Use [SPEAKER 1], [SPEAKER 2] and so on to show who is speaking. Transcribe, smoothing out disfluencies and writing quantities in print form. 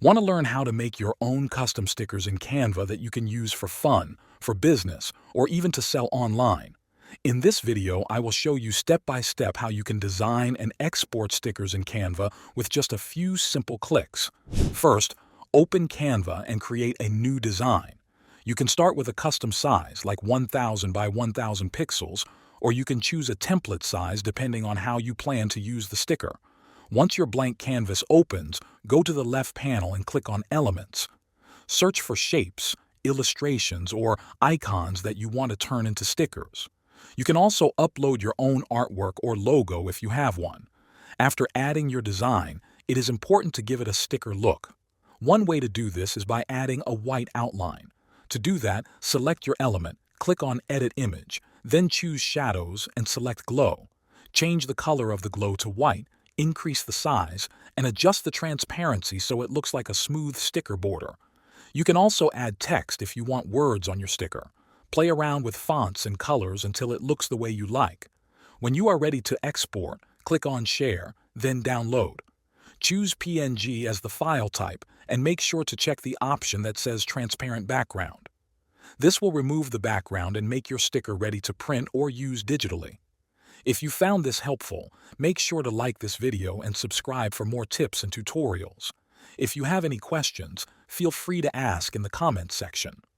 [SPEAKER 1] Want to learn how to make your own custom stickers in Canva that you can use for fun, for business, or even to sell online? In this video, I will show you step by step how you can design and export stickers in Canva with just a few simple clicks. First, open Canva and create a new design. You can start with a custom size like 1000 by 1000 pixels, or you can choose a template size depending on how you plan to use the sticker. Once your blank canvas opens, go to the left panel and click on Elements. Search for shapes, illustrations, or icons that you want to turn into stickers. You can also upload your own artwork or logo if you have one. After adding your design, it is important to give it a sticker look. One way to do this is by adding a white outline. To do that, select your element, click on Edit Image, then choose Shadows and select Glow. Change the color of the glow to white, increase the size, and adjust the transparency so it looks like a smooth sticker border. You can also add text if you want words on your sticker. Play around with fonts and colors until it looks the way you like. When you are ready to export, click on Share, then Download. Choose PNG as the file type and make sure to check the option that says Transparent Background. This will remove the background and make your sticker ready to print or use digitally. If you found this helpful, make sure to like this video and subscribe for more tips and tutorials. If you have any questions, feel free to ask in the comments section.